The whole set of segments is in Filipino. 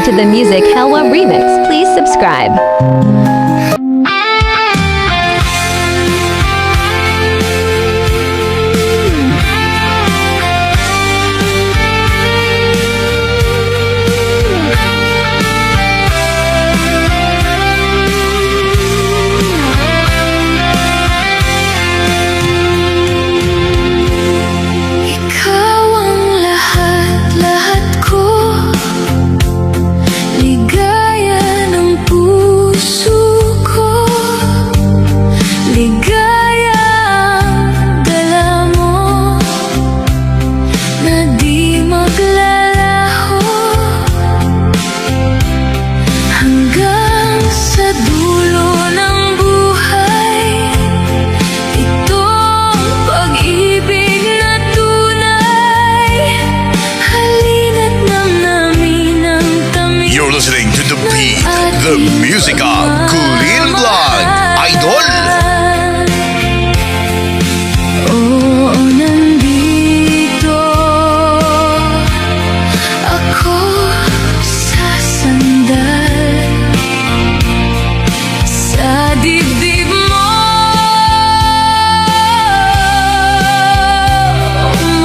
to the Music Helwa remix, please subscribe. You're listening to The Beat, the music of Kulin Vlog, Idol! Oo, nandito ako sa sandal sa dibdib mo,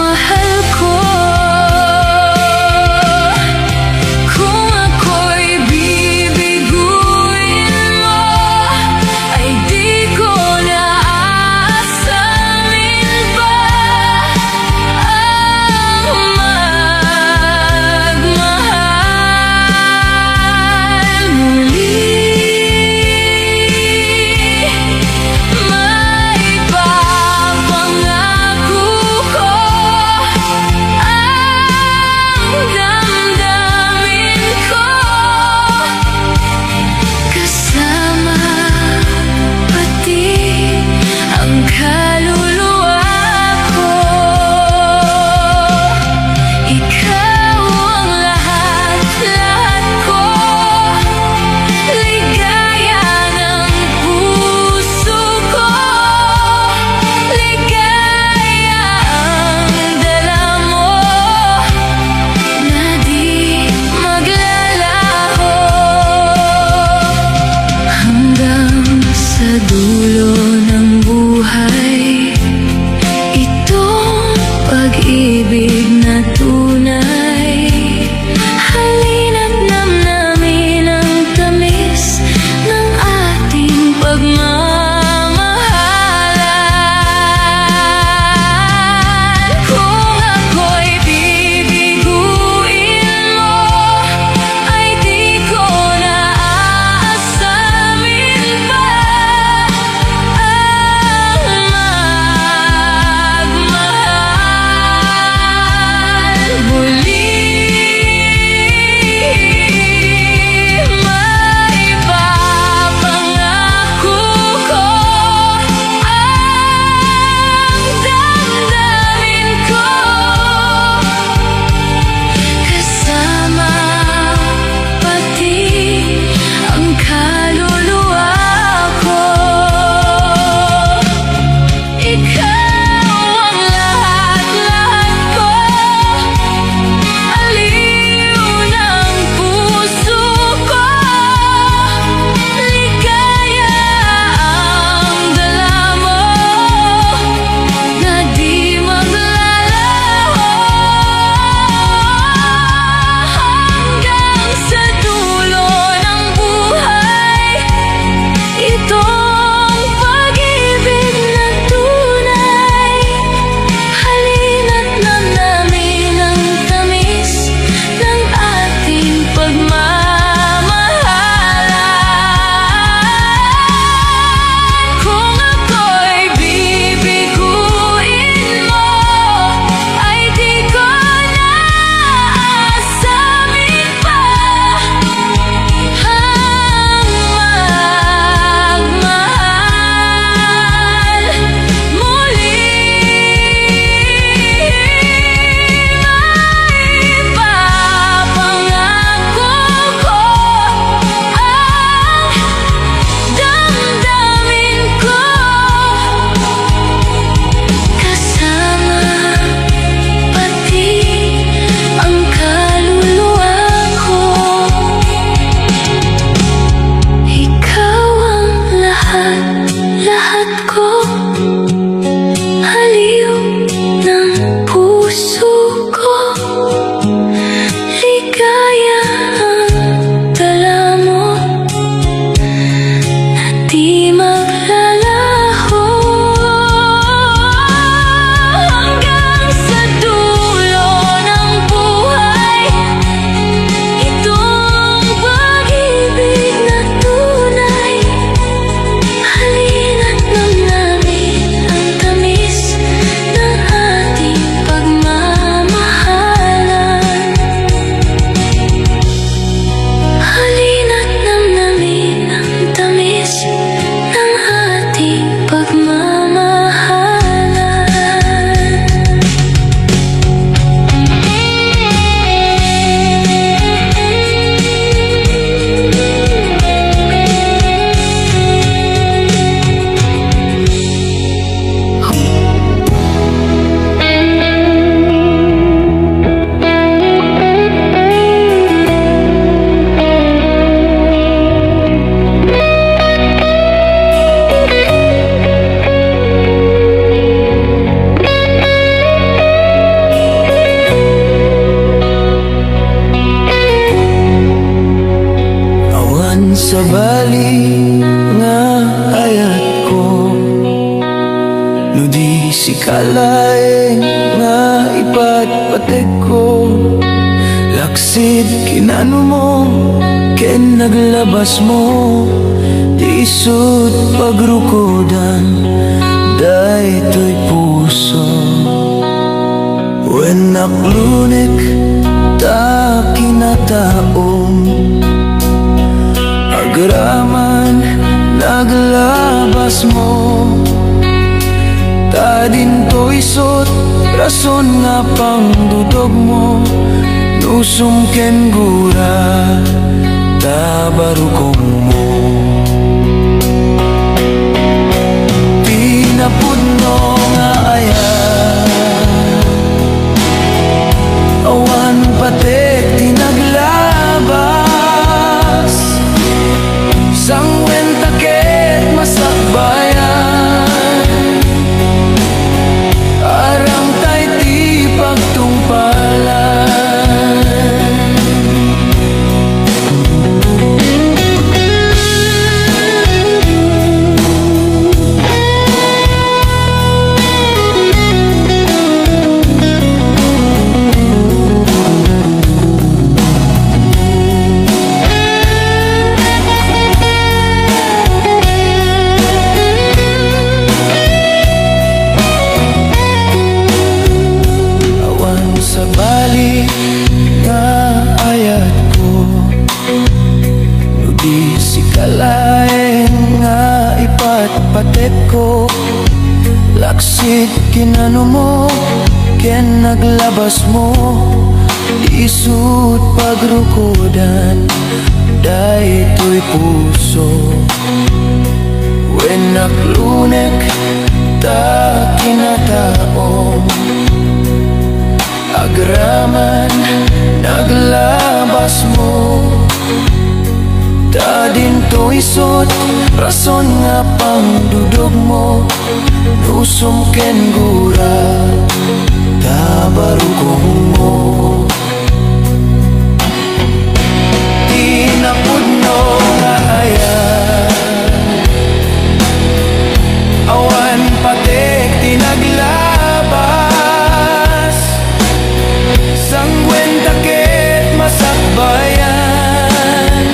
mahal ko. Kung ako'y bibiguin mo, ay di ko na aasamin pa ang magmahal muli. May papangako ko ang damdamin ko, kasama pati ang kaluluwa ko. Ikaw ang lahat-lahat ko, ligaya ng puso ko, ligaya ang dala mo na di maglalaho hanggang sa dulo ng buhay. Itong pag-ibig na tunay, halina't namnamin ang tamis ng ating pagmamahalan. Kung ako'y bibiguin mo, ay di ko na aasamin pa ang magmahal muli. May papangako ko ang damdamin ko, kasama pati ang kaluluwa ko. Ikaw ang lahat-lahat ko, sa bali nga ayat ko, no di si kalaeng nga ipatpatek ko. Laksid kinano mo, ken naglabas mo, di isut pagrukodan, daytoy puso. When naklunek ta kinataong, agraman naglabas mo, ta dinto isot rason nga pang dudog mo, nusum ken gura ta barukong mo. Pinapudno nga ayat, awan patek tinaglabas, sangwen taket masakbayan, arang tay ti pagtungpalan. Sa bali nga ayat ko, no di si kalaeng nga ipatpatek ko. Laksit kinano mo, ken naglabas mo, isut pagrukodan, daytoy puso. When naklunek ta kinataong, agraman naglabas mo, ta dinto isot rason nga pang dudog mo, nusum ken gura ta barukong mo. Tinapudno nga ayat, awan patek tinaglabas, sangwen taket masakbayan,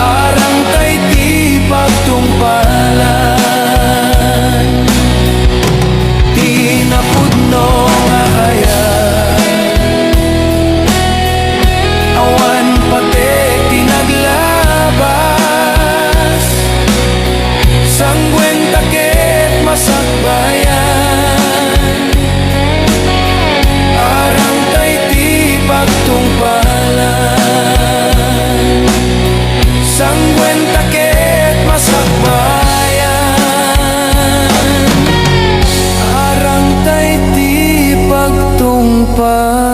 arang tay ti pagtungpalan. Tinapudno nga ayat, awan patek tinaglabas, sangwen taket masakbayan, arang tay ti pagtungpalan, sangwen taket masakbayan, arang tay ti pagtungpalan.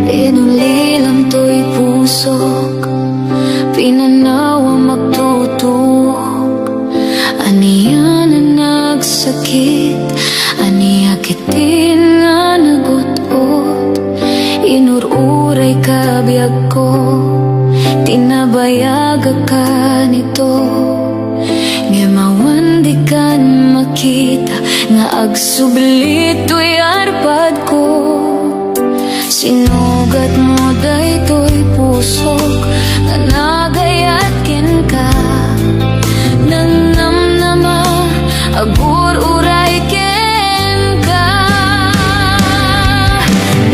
Inulilang to'y pusok, pinanawa magtutuhog, aniya na nagsakit, aniya kitin nga nagutot, inururay kabiyag ko, tinabayaga ka nito, ngemawan di kan makita, nga agsublit to'y arpad ko. Sinugat mo daytoy pusok, nga nagayat ken ka, nanamnama agur uray ken ka.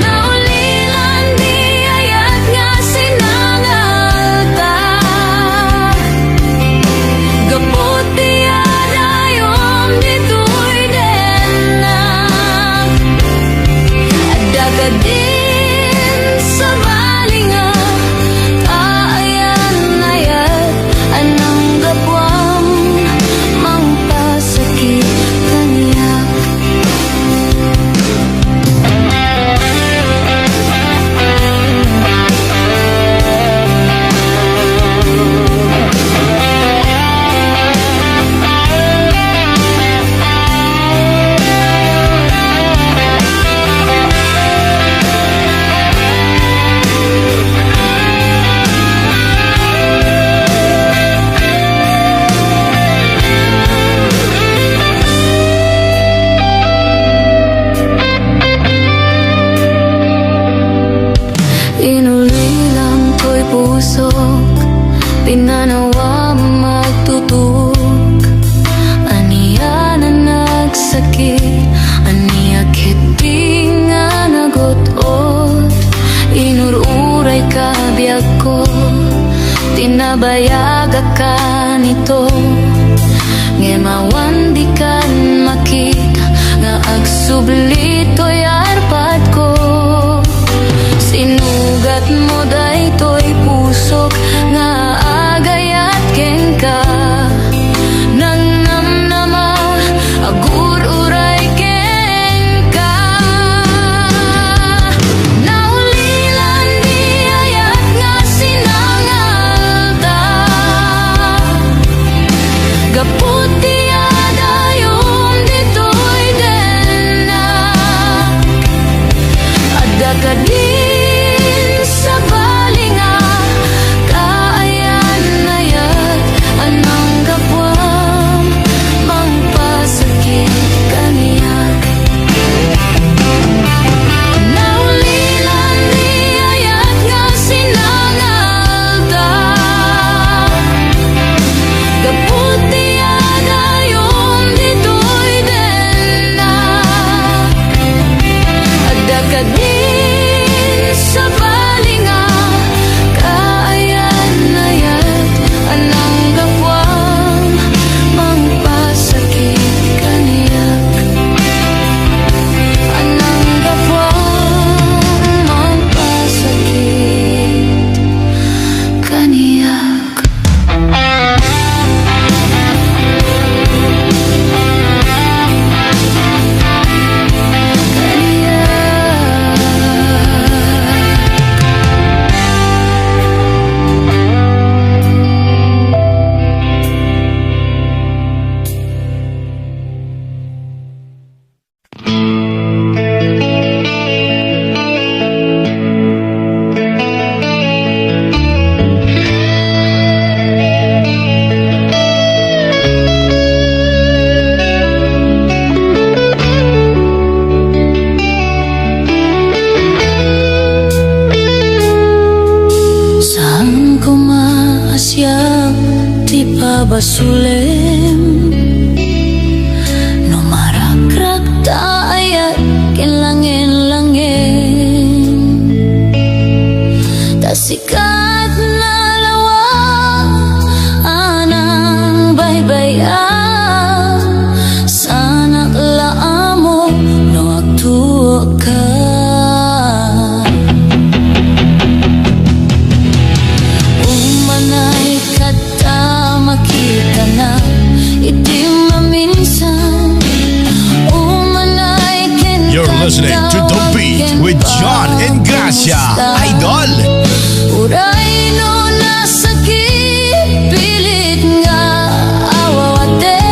Naulilan di ayat nga sinangalta, gapot di adayom dito nga nawa magtutug. Aniya na nagsakit, aniya kiti nga nagot-ot. Inururay ka biyag ko, tinabayaga ka nito. Ngemawan di kan makita nga agsublito'y arpad ko. Sinugat mo daytoy pusok nga agayat ken ka. Nang namnama agur-uray ken ka. Naulilan di ayat nga sinangalta. Gaputi adayon dito'y dena. Ada ka din sa balinga, kaayan na yat anang gapwam, mangpasakit kaniya. Naulilan di ayat nga sinangalta. Gaputi adayon dito'y dena. Ada ka din sa balinga, kaayan na yat anang gapwam, mangpasakit kaniyak. Anang gapwam, mangpasakit kaniyak. Saan ko maasyang ti pabasulem? No marakrak taayat kinlangin-langin. Tasikat na lawa anang baybaya. Sana laamo no agtuo ka. Umanay kata makita na iti maminsan. Umanay ken You're listening to The Beat with John and Gracia, Idol. Uray no nasakit, pilit nga awawate.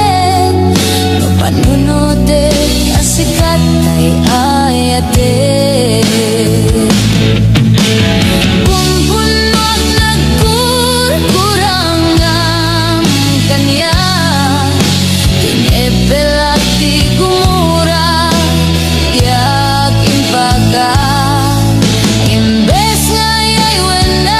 No panunote, asikat ay ayate. Kumpunot nagkurkurang ang kanya. Tinepel at di gumura, yak impaga. Imbes nga ay wala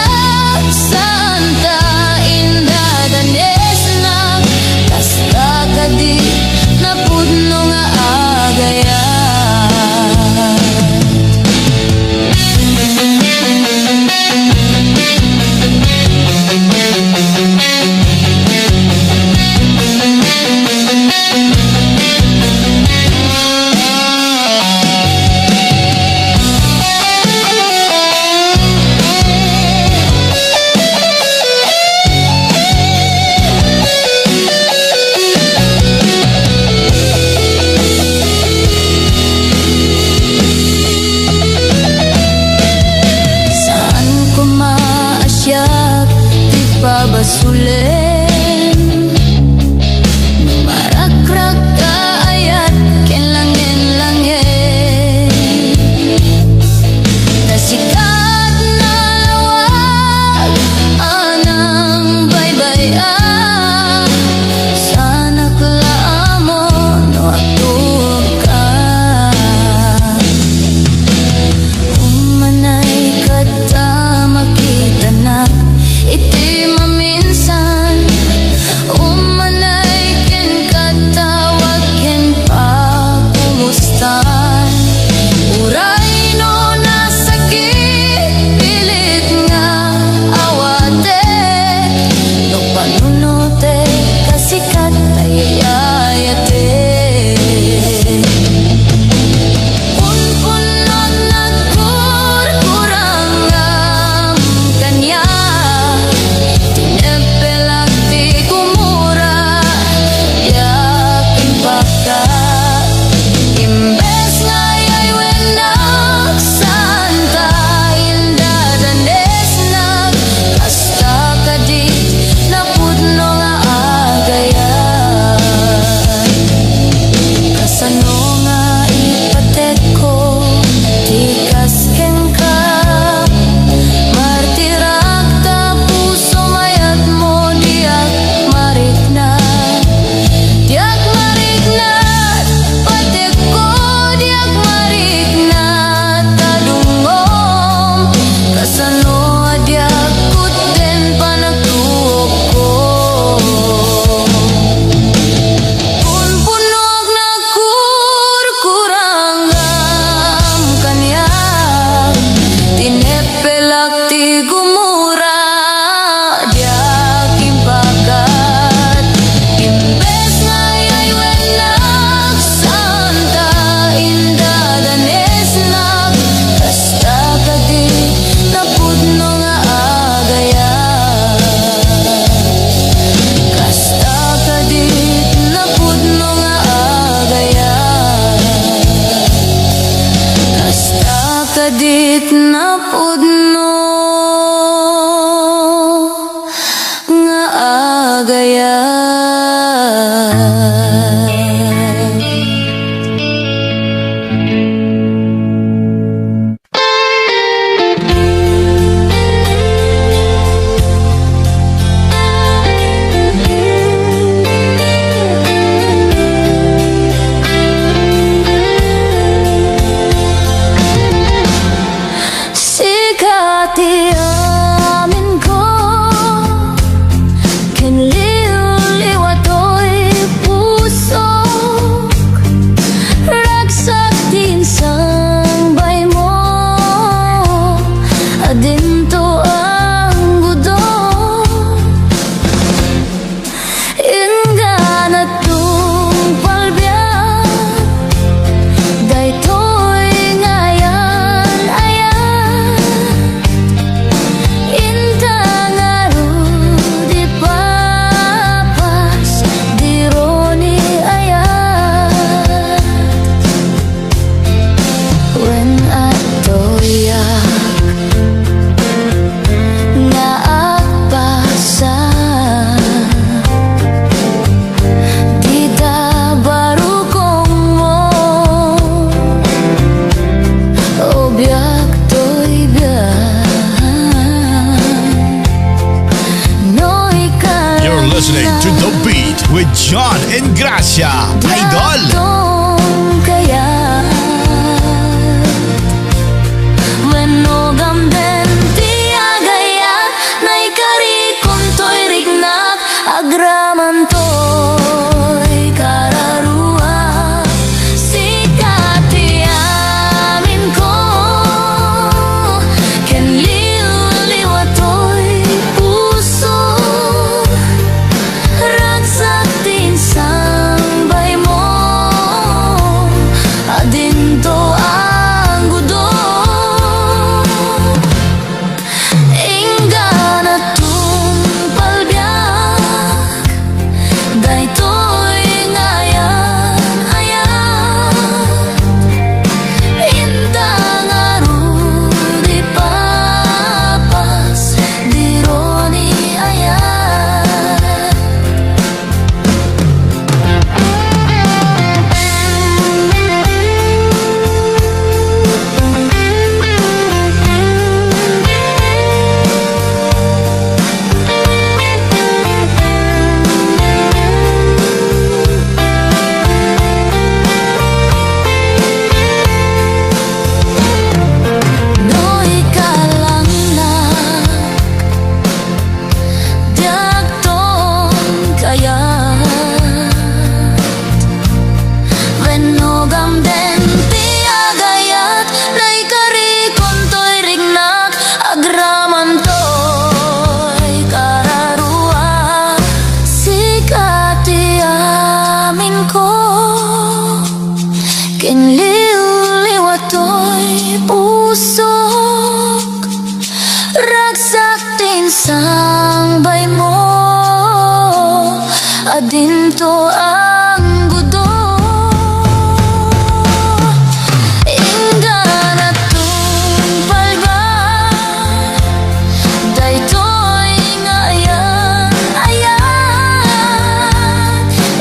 Adit na pudno nga agayat. Sikati amin ko, kinliw-liwatoy pusok, ragsak din sangbay mo, adinto ang gudong. Inggan at tung palbiyak, daytoy ngayan ayan. Intang arudi papas, dironi ayan. When atoyak nga agpasan, di barukong mo, obiak to'y biyan. No'y You're listening to The Beat with John and Gracia. Idol! datong kaya wenogam den tiagaya, na'y karikon to'y rignak, agraman to'y kararua. Sikati amin ko, kinliw-liwatoy puso, ragsak din sangbay mo, adinto ang gudong. Inggan at tung palbiyak, daytoy ngayan ayan. Intang arudi papas, dironi ayan. No'y kalangnak, diagton kayat, wenogam den tiagayat, na'y karikon to'y rignak, agraman to'y kararua. Sikati amin ko, kinliw-liwatoy pusok, ragsak din sangbay mo, adinto ang gudong. Inggan at tung palbiyak, daytoy ngayan ayan.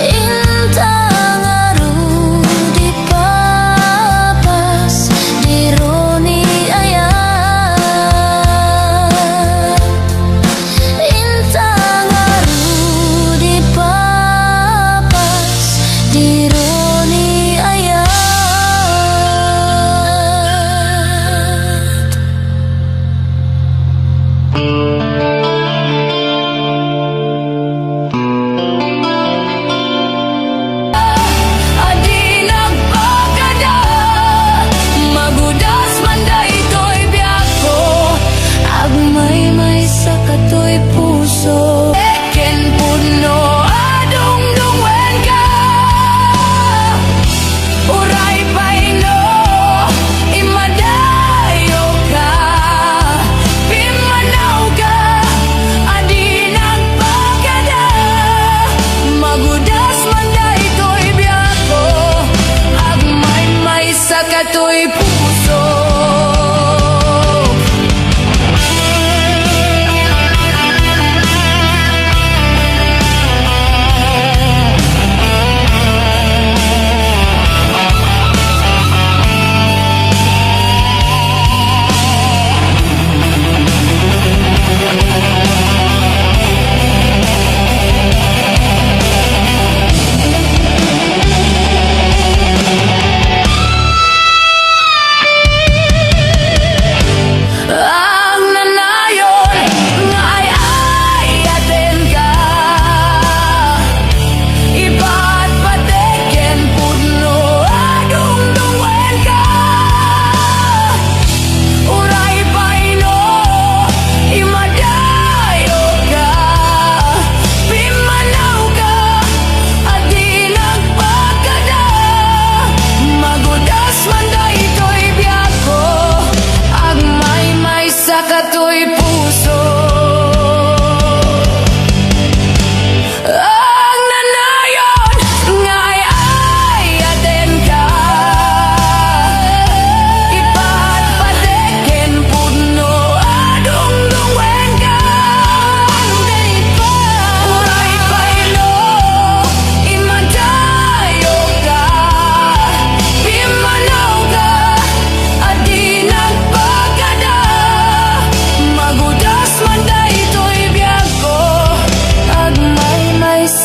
Intang arudi papas, dironi ayan. Intang arudi papas,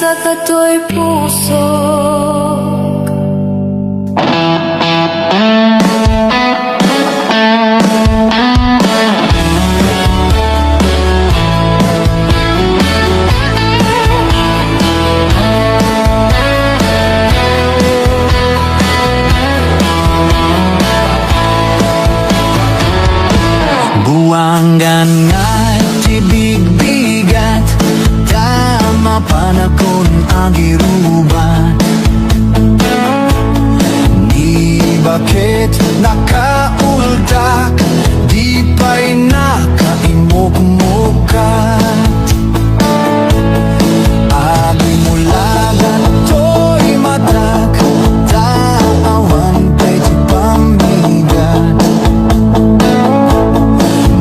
sa kato'y pusok. Buwangan nga tibig-bigat Tama panakon ang iruban Ni bakit nakaultak Di pa'y nakaimok-mokat Agi mulagan to'y matak Taawan pa'y di pamigat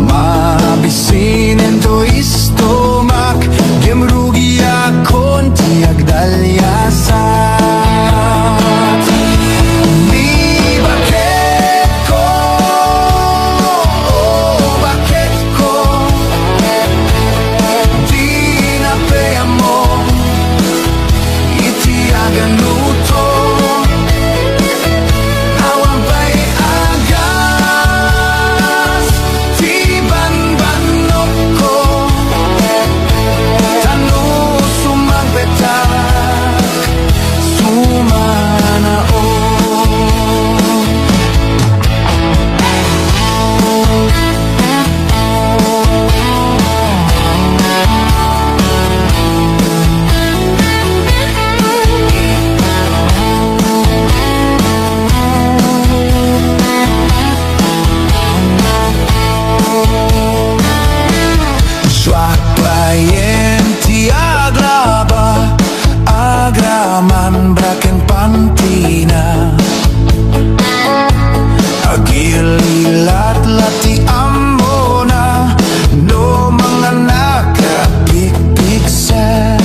Mabisinin to'y stomak Gemrugi akon tiag dalyasat Ni bakit ko Bakit ko Di napaya mo Itiagan luto Awan pa'y agas Tiban banok ko Tanu sumang petak Sumanao Swak bayen tiag laba Agraman braken pantina Agililat lati ambona No mga nakapikpiksan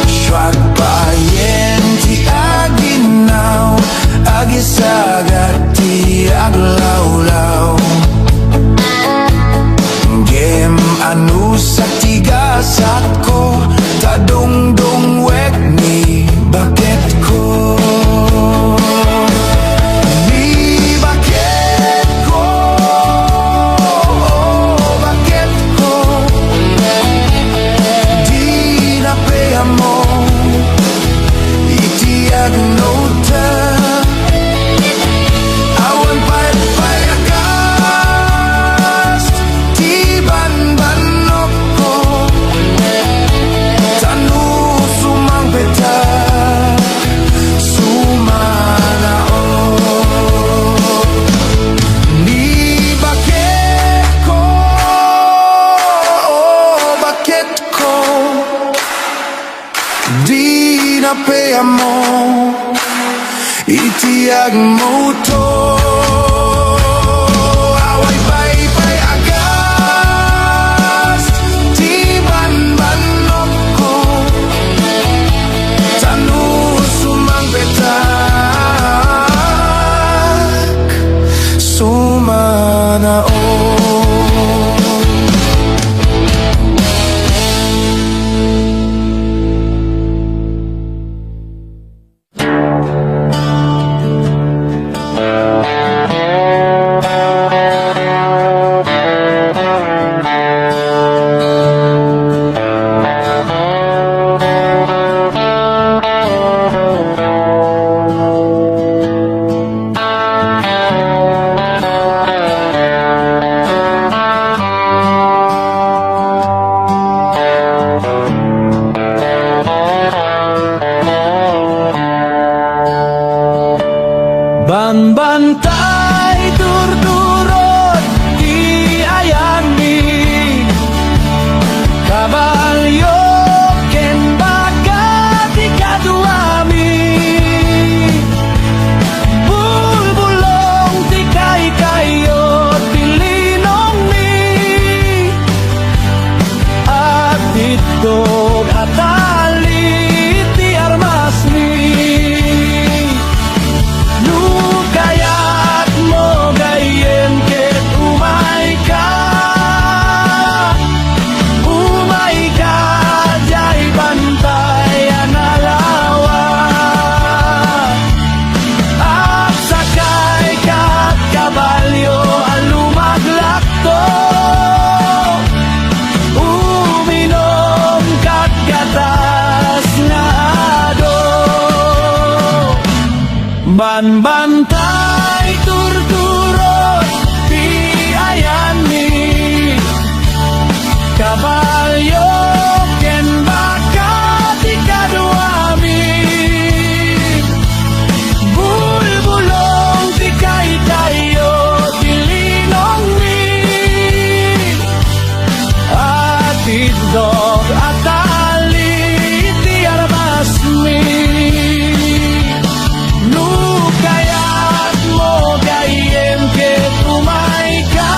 Swak bayen tiag ginaw Agisagat tiag lawlaw Game anu sa tigasat ko Tadong-dong wek ni bakit ko Ni bakit ko Bakit ko Di napaya mo Itiag nota Awan pa'y payagas Tiban banok ko Tanu sumang petak Sumanao Ni bakit ko Bakit ko Di napaya mo Itiag mo to Away pa'y agas Tiban banok ko Tanu sumang petak Sumanao Banbantay turturot di ayani Kabalyo ken bakat ikaduami Bulbulong di kay tayo dilinong mi Atidog at ali di armasmi Nukayat mo gayem ke umay ka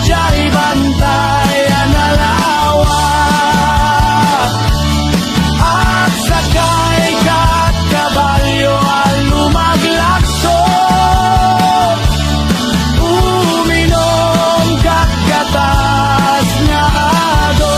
jay bantay analawa At sakay kat kabalyo al lumaglakso Uminom kat gatas nga ado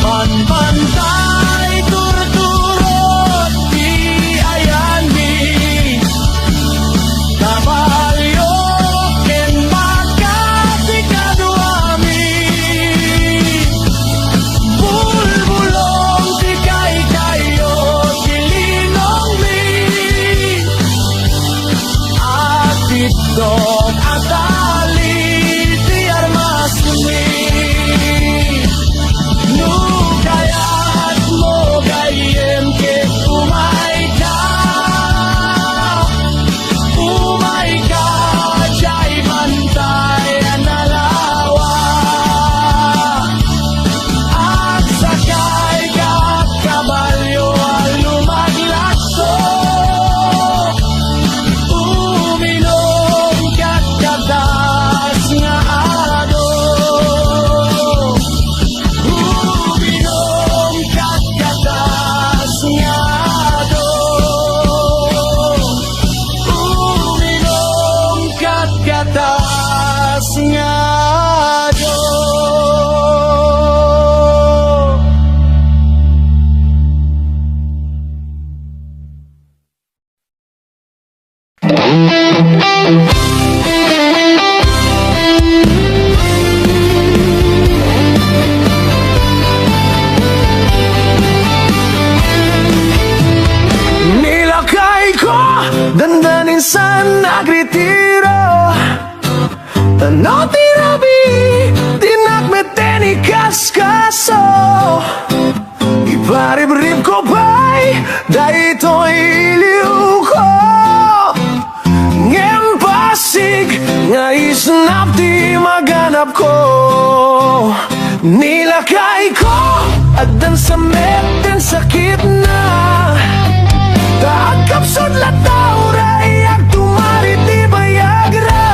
Banbantay turturot di ayani Kabalyo ken bakat ikaduami Bulbulong di kay kayo dilinong mi Atidog at ali di armasmi Nukayat mo gayem ke umay ka jay bantay analawa At sakay kat kabalyo al lumaglakso Uminom kat gatas nga ado Uminom kat gatas nga ado Uminom kat gatas nga ado Nilakay ko dandanin sa nagretiro Tanaw tirabi tinakmeten ikaskaso Iparib-rib ko ba'y dahito'y iliw ko Ngempasig nga isnap di maganap ko Nilakay ko adan sa meten sakit na Taag kapsod lataw rayak tumarit di bayagra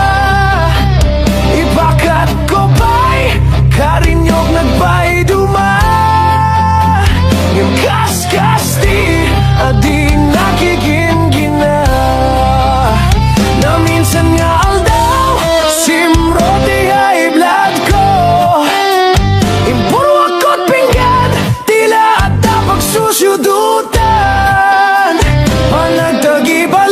Ibakat ko ba'y karinyog nagbay duma Yung kaskas di adi nakikingina Na minsan nga aldaw simro di high blood ko Impuro ako't pinggan tila at pagsusyudutan Panagtagibal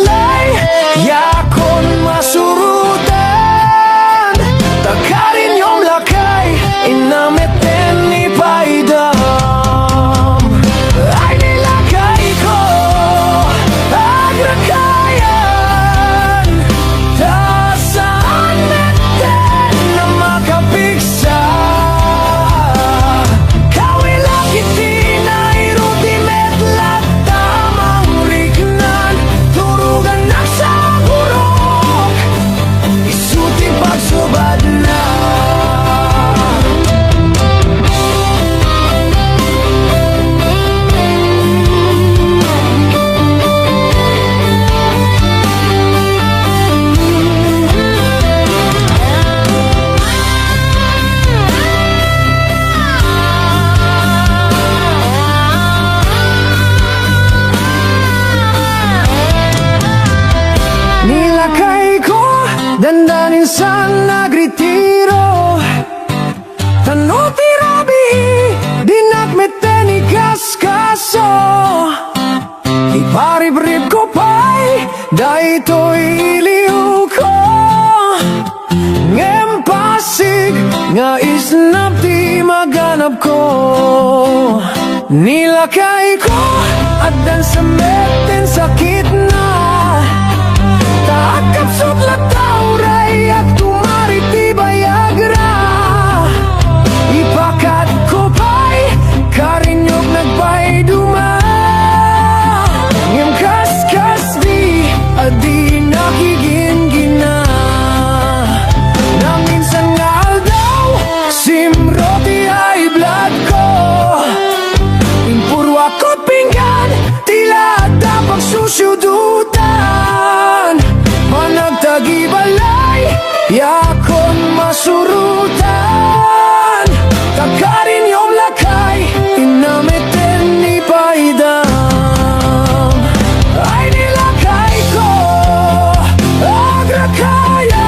Ngais na di maganap ko. Nilakay ko at dan sa meten sakit na. Taakap sudlat tauray at tumariti bayagra. Ipakat ko pa'y karinyog nagbay duma. Ngem kas di adi nakigingina. Na minsan nga daw simroti ay blood ko. Impurwa ko pinggan tila dapat susyudutan. Managtagibalay yakon masurutan. Takarin yung lakay inamiten ni paidam. Ay nilakay ko agrakayan.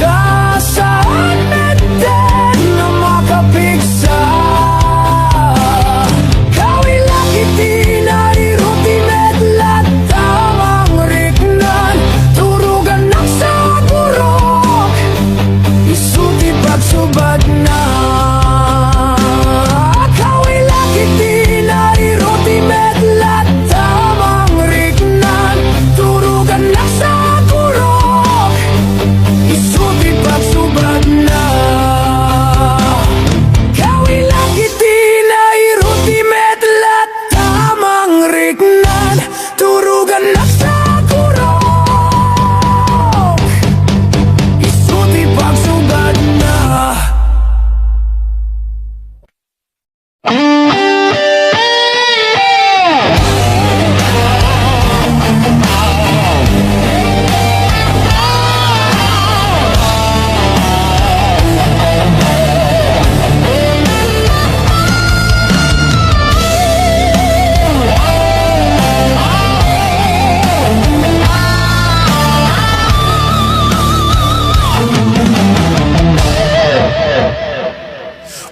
Dasaan meten na makapigsa. Kawilakiti na iruti medlat tamang rignan. Turugan ng sagurok isuti pagsubad na. Kawilakiti na iruti medlat tamang rignan. Turugan ng sagurok isuti pagsubad na. Kawilakiti na iruti medlat tamang rignan. Turugan ng sagurok isuti pagsubad na.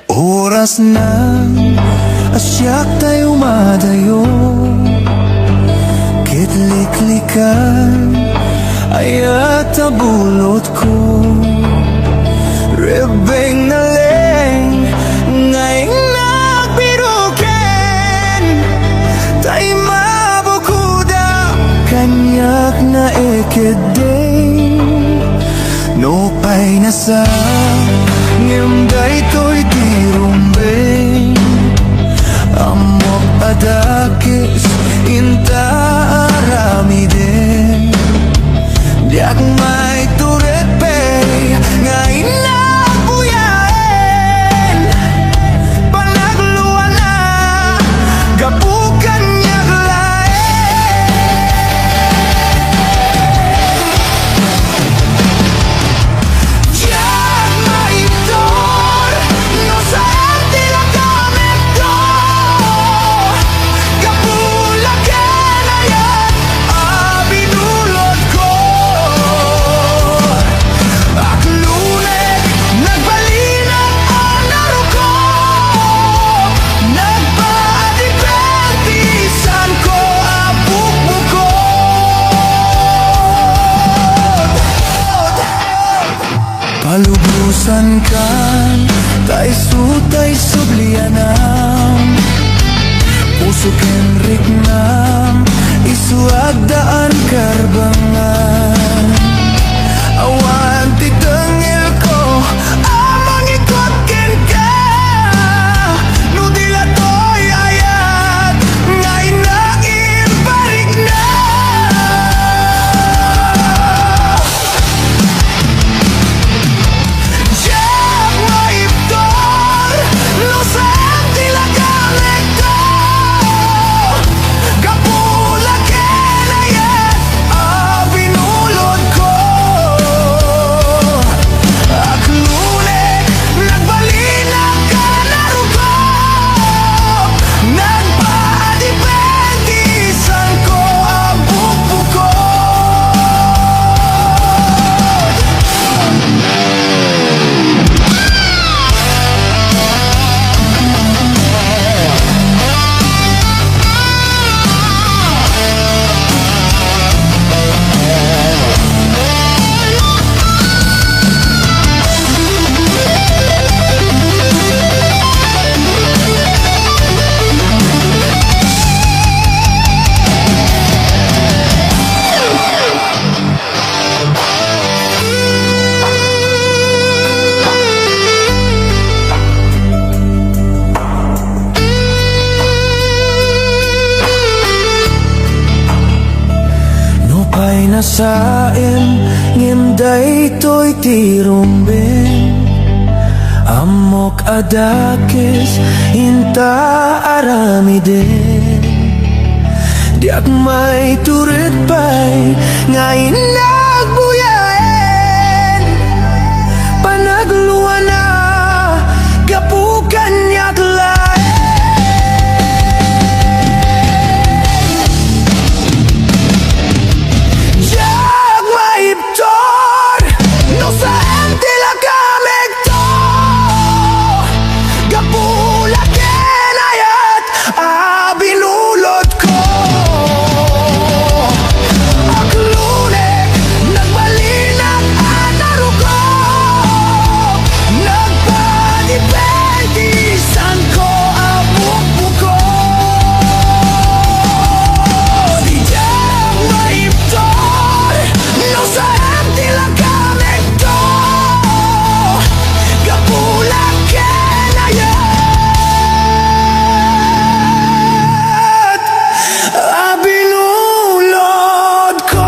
Oras na asyak tayo madayo. Kitliklikan ayat tabulot ko. Rebeng na leng ngayong nagbiruken. Tay mabukuda kanyak na ekedeng. No pay na sa ngimday to'y tirumbeng. Amok adakis inta aramiden. Diak may turepe ngayon na buyain. Panagluan na gapukan niya lain. Diak may tor no sa tila kamit ko. Kapulakan na yan abinulot ko. Aklunek nagbalinang anaro ko. Nagpaadipentisan ko abukbukod. Palubusan kan tay sutay sublianam. Puso kenrik nam isuagdaan karbangan. Awan titengil ko amang ikot ken ka. Nudila to'y ayat ngay naging barik na. Diyak maiptor no sa tila gamit ko. Kapulaken na yan abinulot saem nginday to'y tirumbin amok adakis inta arami din diak may turit pa'y ngayon nagbuyain panagluan na gapukan niyak lain jag maiptor no saan tila kamig to gapula kenayat binulot ko aklunek nagbalinak anaruko nagpadipentisan ko abubuko di jag maiptor no saan tila kamig to gapula kenayat binulod ko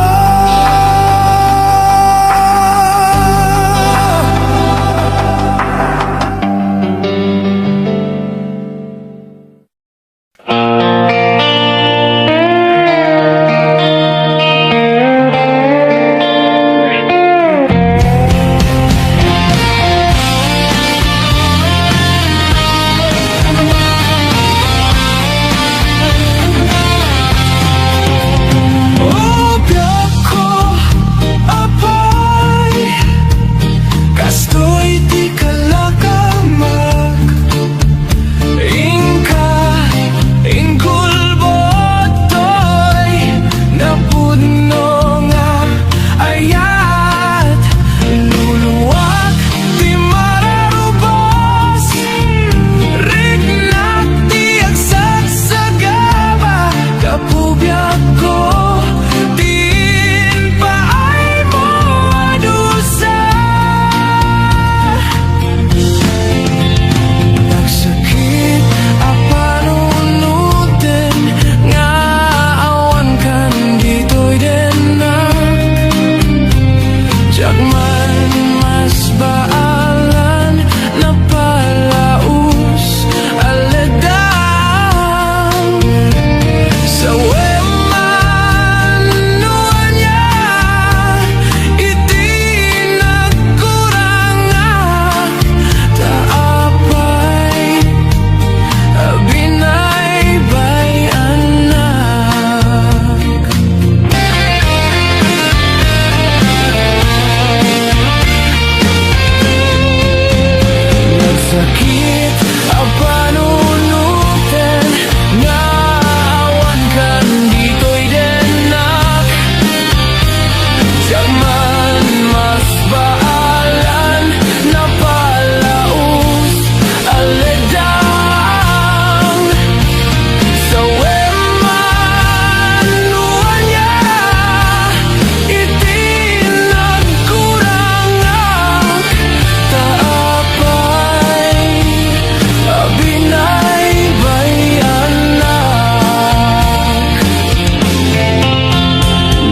Obiak ko apay kastoy di kalakamag ingka ingkulbotoy napudno nga ayat luluwag di mararubos rignak di agsagsagaba kapubiak ko din pa ay mo adusa nagsakit apanunutin nga awan kan dito'y denak jagman mas baalan na palaus aledang sa weman nuanya iti nagkurangak taapay binaybay anak nagsakit apanunutin nga awan kan dito'y denak jagman mas baalan na palaus aledang sa weman nuanya iti nagkurangak taapay binaybay anak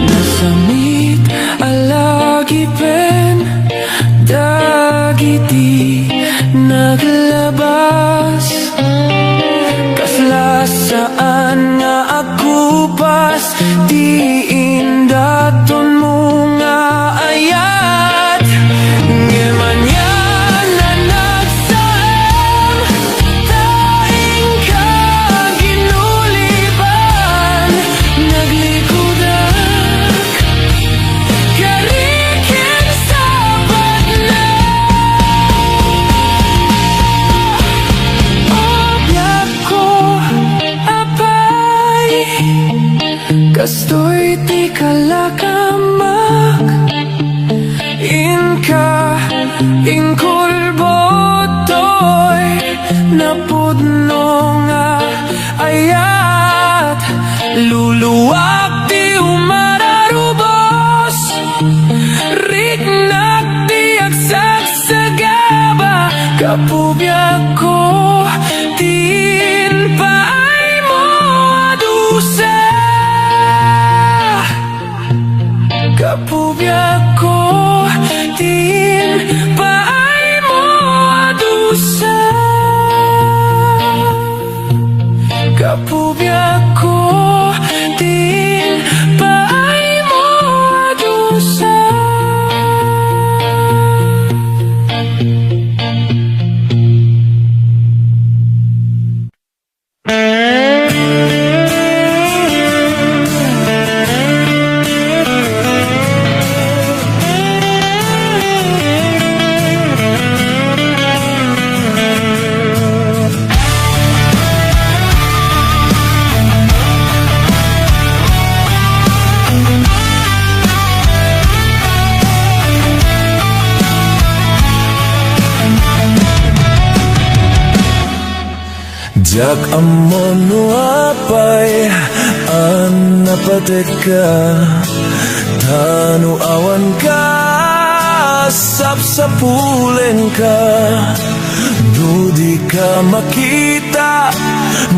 nasamit alagipen dagiti naglabas kaslasaan nga akupas di indaton mo nga ayat ngemanyan na nagsaem taing ka ginuliban naglikudak karikin sapat na obiak ko apay kastoy ti kalakamak inka ingkulbotoy napudno nga ayat luluwag di umararubos rignak di agsagsagaba kapubiak ko din pa ay mo adusa din paay mo adusa Kapubiag ko din paay mo adusa Jak amon apay an napatek ka Tanu awan ka sapsapulen ka Dudi ka makita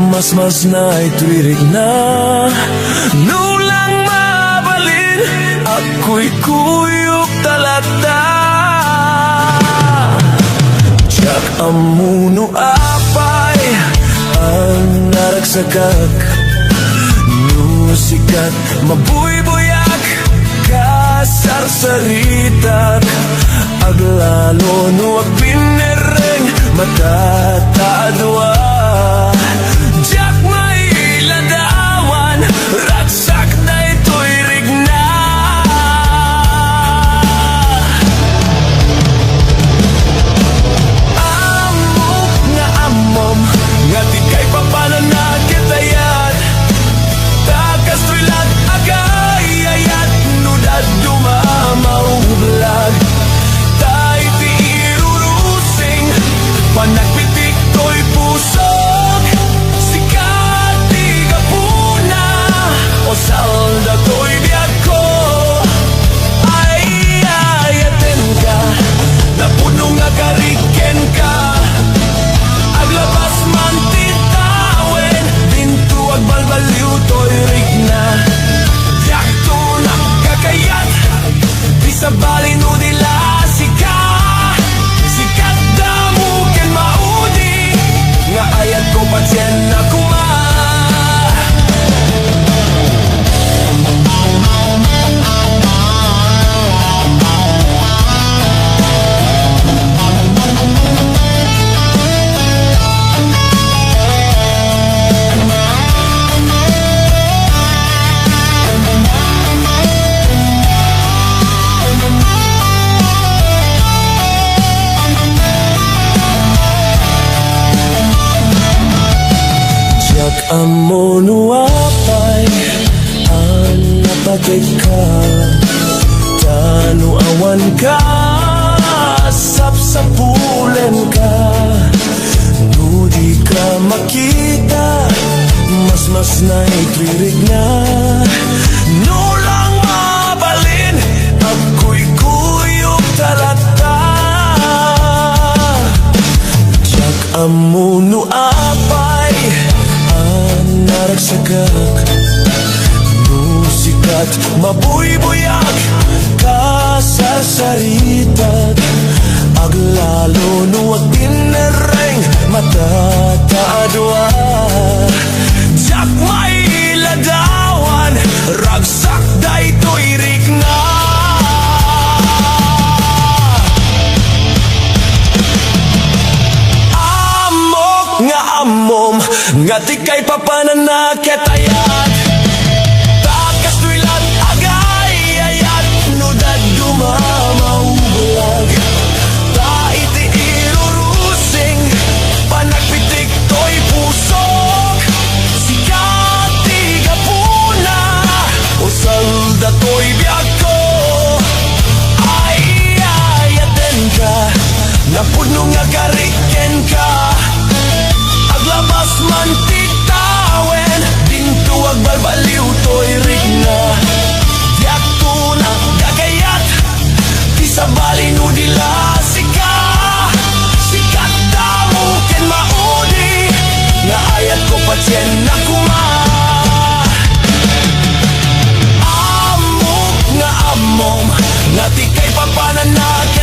mas na itwirig na Nulang mabalin ako'y kuyok talata Jak amuno apay ang naragsakak Nusikat mabuybuyak kasarsaritak Aglalo no agpinereng matatadwa Jak may ladawan ragsak na ito'y rigna Amok nga amom nga di kay papananakitayat Takas tuilat agay-ayat nudad dumamauhlag Tay ti irurusing panagpitik to'y pusok Sikat di kapuna o salda to'y biyag ko Ay-ayaten ka napuno nga kariken ka Aglabas man titawen Dinto agbalbaliw to'y rigna Yakto nakakayat Di sa balin o dila sika Sikat damukin maudi Nga ayat ko patsyen na kuma Jak amono apay ang napatik ka Tanu awan ka sapsapulen ka Nudi ka makita mas na itwirig na Nulang mabalin ako'y kuyok talata Jak amuno apay naragsakak Nusikat mabuybuyak kasasaritat Aglalo nuwag tinereng matatadwa Jak may ladawan ragsak dayto'y rigna Nga amom nga di kay papananakitayat Takas tuilat agay-ayat nudad dumamaubulag Taiti irurusing panagpitik to'y pusok Sikat di kapuna o salda to'y biyag ko Ay-ayaten ka napuno nga kariken ka Aglabas man titawen Dinto agbalbaliw to'y rigna Diyak to na gagayat Di sa balin o dila sika Sikat damukin maudi Nga ayat ko patsyen na kuma Amok nga amom Nga di kay papananakit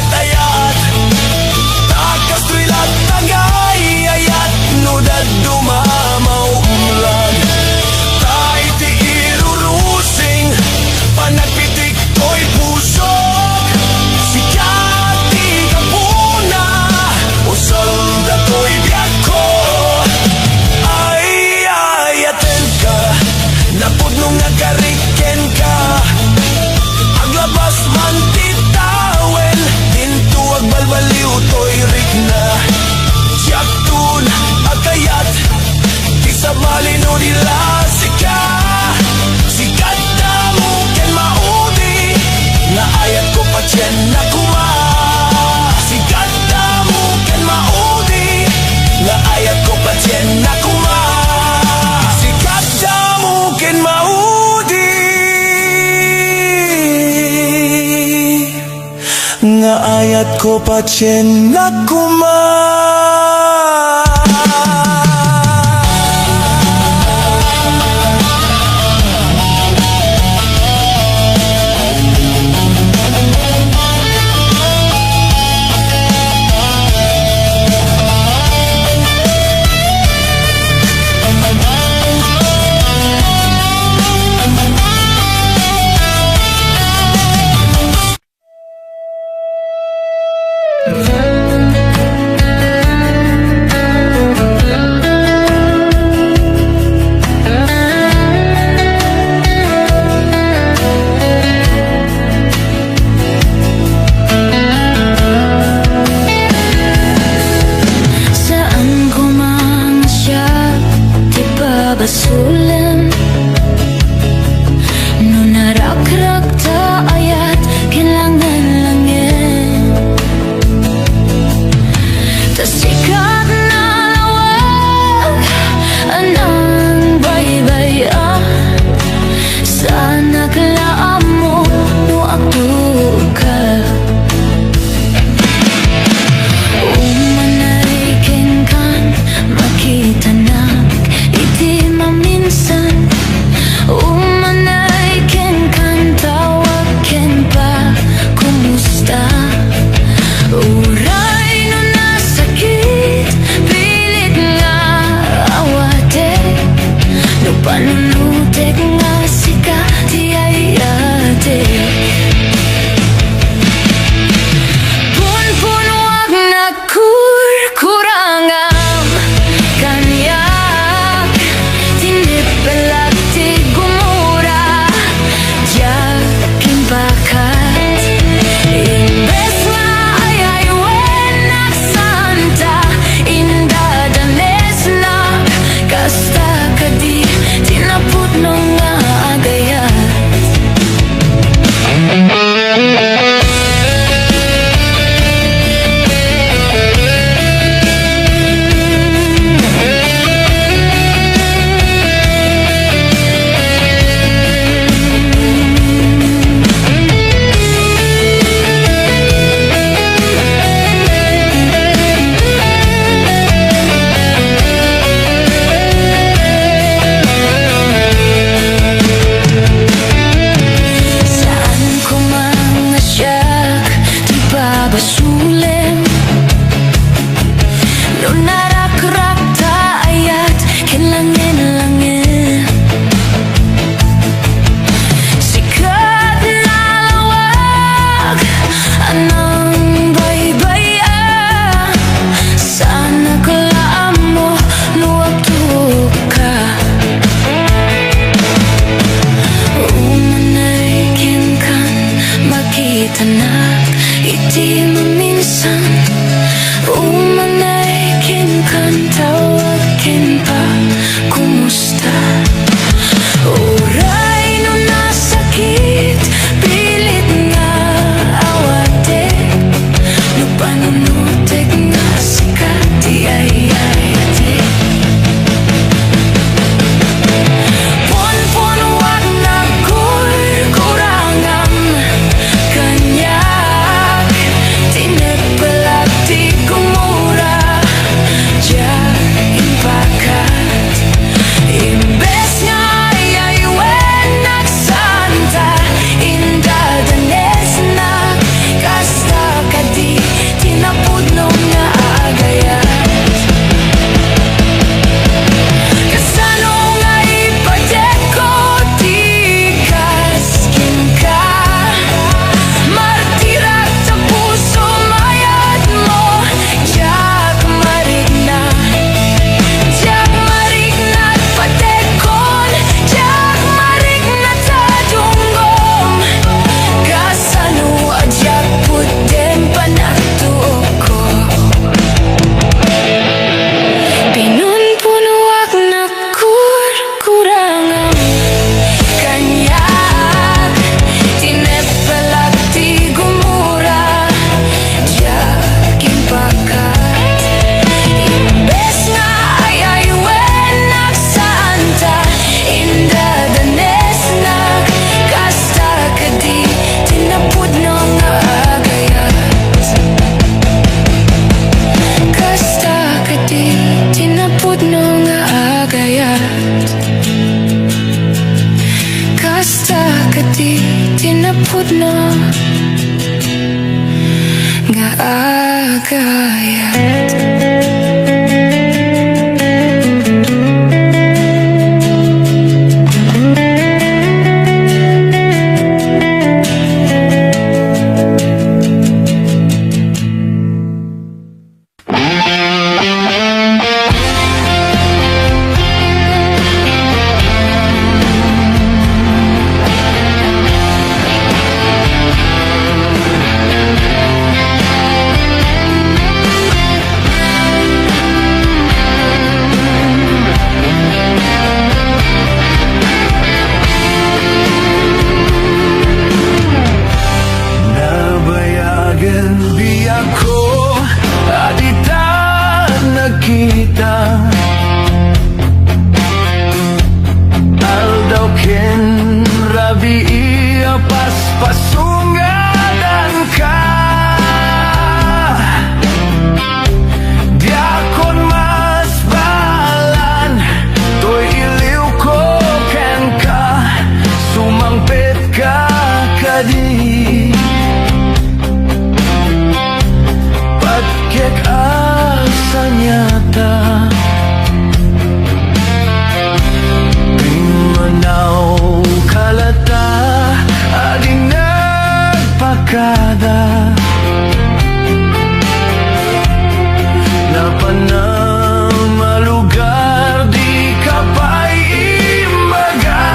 dila sika. Sikat na mo ken maudi, nga ayat ko pa tyen na kuma. Sikat na mo ken maudi, nga ayat ko pa tyen na kuma. Sikat na mo ken maudi, nga ayat ko pa tyen na kuma. Saan ko man siya di babasulan, no narakrak ta ayat kailangan langin. Tas sikat na lawag anang baybayan, sana kalaan mo no ako ka. Umanarikin kan makita na iti maminsan. Umanarikin kan tawag ken pa kumusta. Uray no nasakit pilit nga awate, no panunutek nga sika di ayate. Pun wag na kurangam kanyak, tinipelag ti gumura, jakin bakat. Imbes nga ayaywen nagsanta, indadanes na kasta kadi tinaput no nga agayat. Saan ko man nasyak di babasulim, no narakrak ta ayat kinlangin-langin. Sikat na lawag anang baybayan, sana kalaan mo no agtuok ka. Umanarikin kan makita na iti maminsan. Umanarikin kan tawag ken pa kumusta. Uray no nasakit pilit nga awate, no panunutek nga sikat di ayayate. Pun wag na kurangam kanyak, tinipelag ti gumura, jakin bakat. Imbes nga ayaywen nagsanta, indadanes na kasta kadi tinapud no nga agaya. hikayat. Nabayagan biyak ko adita nakita Aldaw ken rabi pas pasungadan ka Diakon mas balan toy iliw ko ken ka sumangpit ka kadi Patkek asa nyata Manaw kalata ading nagpakada Napanang malugar di kapay imbaga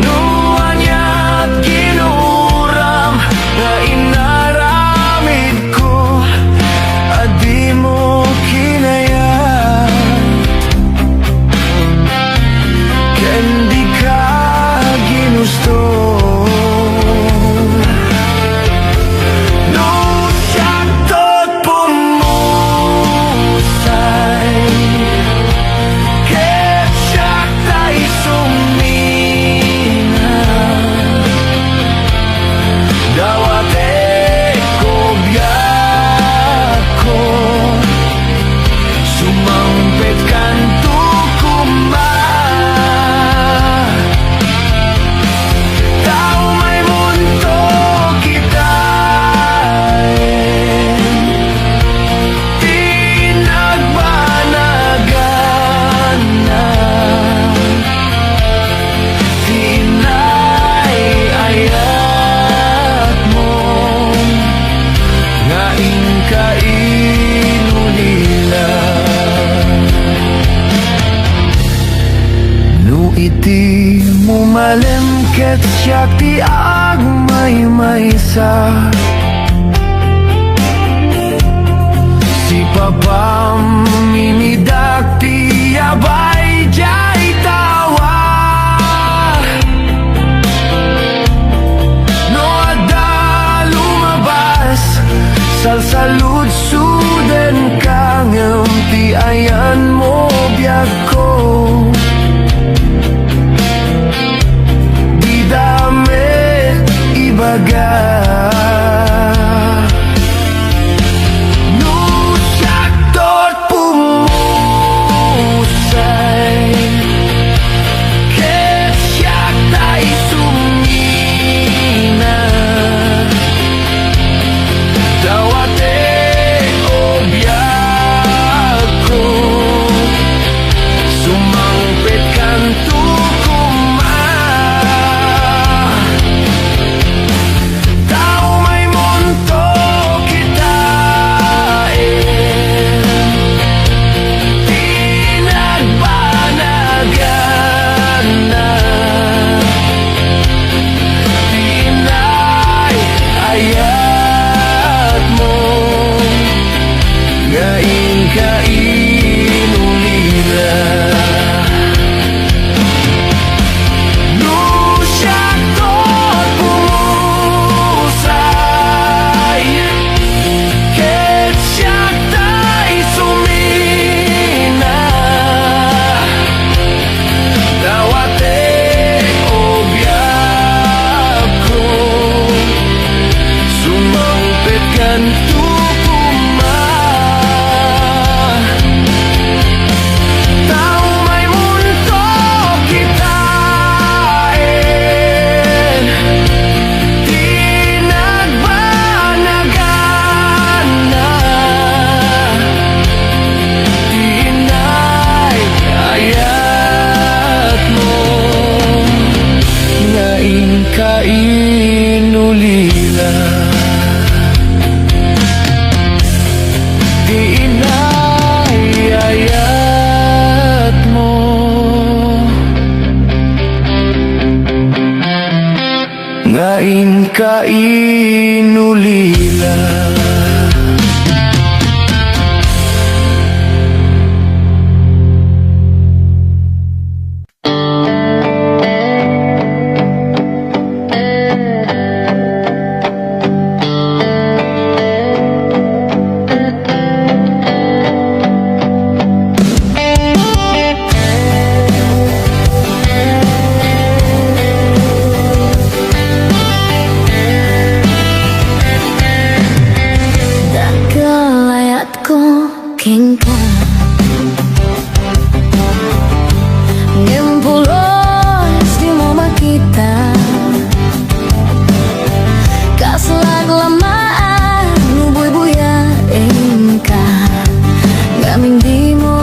Nuanyat ginuram na inaramid ko Adi mo kinayat Kendi ka ginusto No syaktot pumusay Ket syaktay sumina Dawate ko biyak ko Sumampit kan tukuma Tao may mundo kita Tinagbanagan na Tinay-ayat mo Nga inkainulila No iti mo malemket siya ti agmay-maysa Si papam minidak ti abay jay tawa No ada lumabas salsalud suden kangem ti ayan mo biyak ko Di damit ibaga No syaktot pumusay Ket syaktay sumina Dawate o biyak ko Sumangpit kan tukuma Tao may mundo kita Tinagbanagan na Tinay-ayat mo Nga inkainulila No syaktot pumusay Ket syaktay sumina Dawate o biyak ko Sumangpit kan tukuma Tao may mundo kita Tinagbanagan ka inulila. Kalayat ko kengka Ngempulos di mo makita Kaslag lamaan Nubuy-buya engka Gaming di mo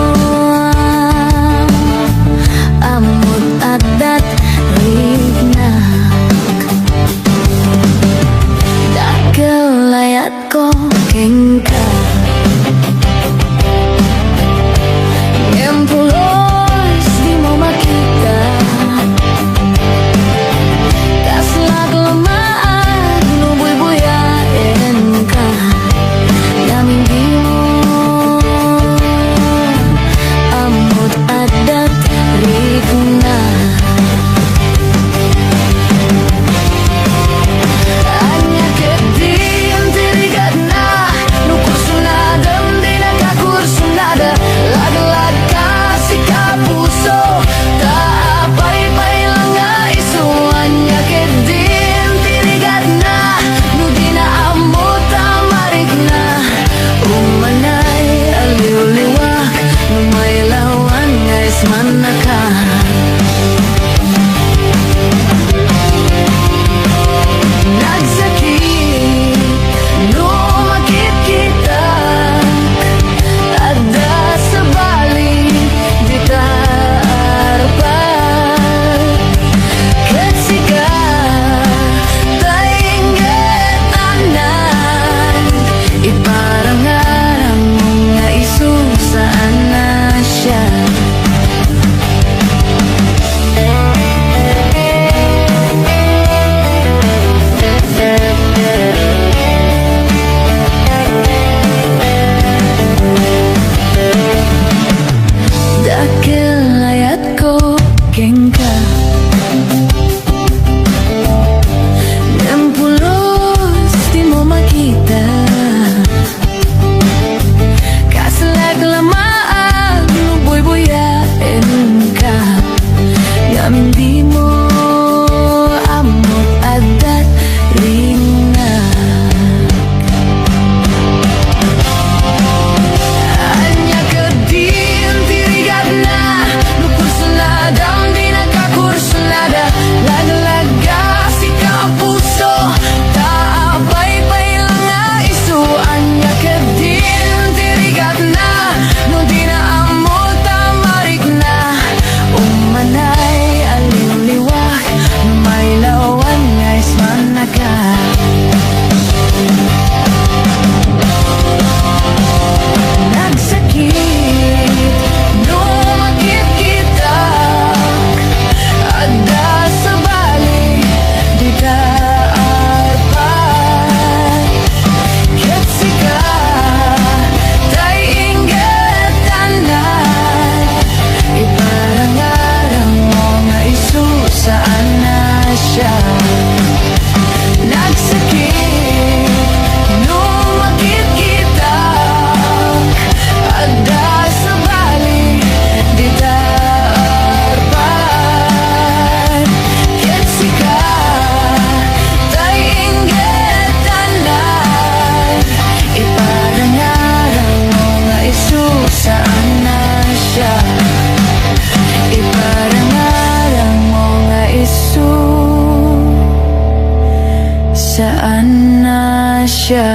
Amot adat rignak Kalayat ko kengka Ngempulos di mo makita Kaslag lamaan Nubuy-buyain ka Gaming di mo Amot adat rigna Anya kedim tirigat na Nukursunadam di nakakursunada Lag-lag kasih kapuso Tak pay-pay lang nga iso Anya kedim tirigat na Nudi na amot tamarig na Umanay aliw-liwak Numay lawan nga isman na ka Nagsakit, lumakit kita Ada sa balik, di tarapan Kasi ka, tainggit anan Iparangarang mo nga isusaan na siya Dakilayat ko kengka Nempulos di mo makita Kaslag lamaan Nubuy-buyain ka Gaming di mo Amot adat ringan Anya kedim tirigat na Nukursunadam di nakakursunada Lag-lag kasih kapuso Tak pay-pay lang nga iso Anya kedim tirigat na Nudi na amot tamarig na Umanay aliw-liwak Numay lawan nga isman na ka Nagsakit, lumakit kita Ada sa balik, di taarpan Kasi ka, tay inggit tanan Iparangarang mo nga isusaan na siya Nagsakit, lumakit kita Ada sa balik, di taarpan Kasi ka, tay inggit tanan Iparangarang mo nga isusaan na siya Iparangarang mo nga isusaan na siya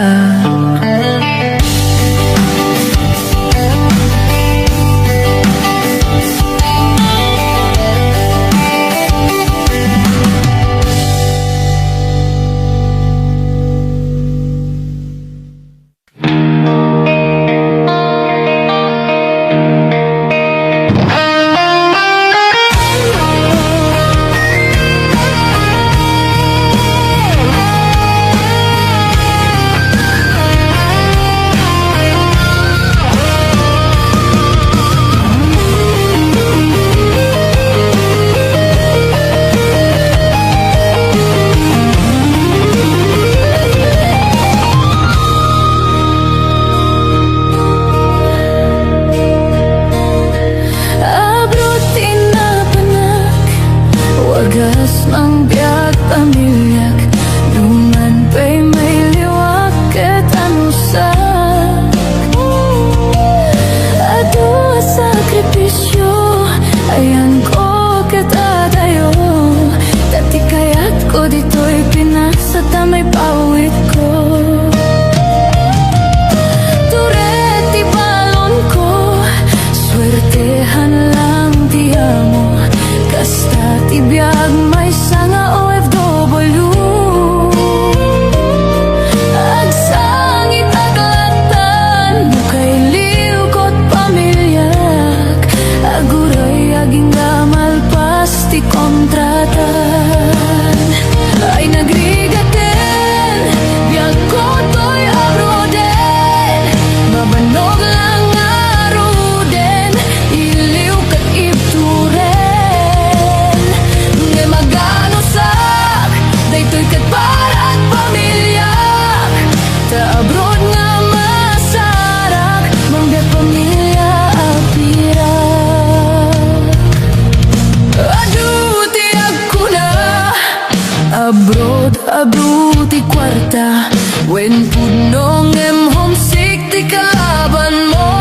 Nung homesick ti kalaban mo,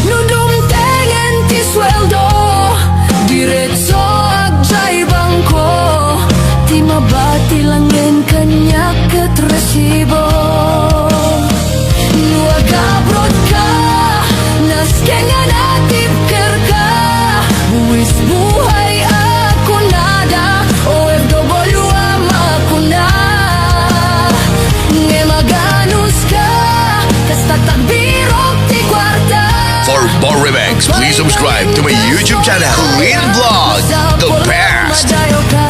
nudumtengen ti sweldo, diretso agjay bangko, ti mabati langin kanya ket resibo. Nuagabrod ka, naskengan atip kerka, buwis buhay ako nada, OFW ama ko na. Nge maganus ka, kas tatagbirok ti kwarta. For more remix, please subscribe to my YouTube channel, Kulin Vlog, the best. Madayo ka.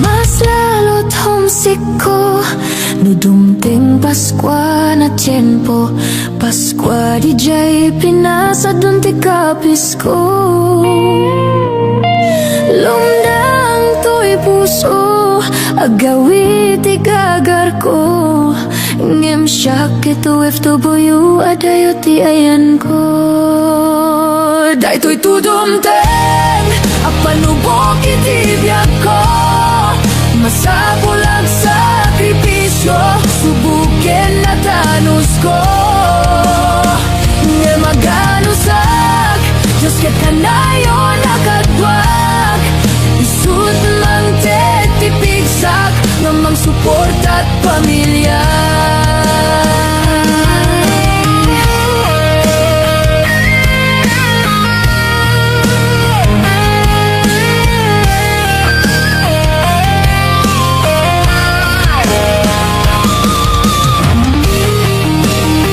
Mas lalo't homesick ko, nudumting Paskwa na tiyempo, Paskwa di jay pinasa dun ti kapis ko. Lumdang to'y puso, agawi ti gagar ko, ngem siyak ito FW adayo ti ayan ko. Day to'y tudumteng, apanubok iti biyak ko, masabulag sakripisyo, subukin na tanus ko. Nga maganusak, Diyos ket kanayo nakadwak, isut mang tetipigsak, nga mang support at pamilya.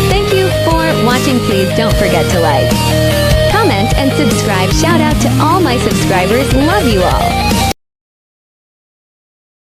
Thank you for watching. Please don't forget to like, comment, and subscribe. Shout out to all my subscribers. Love you all.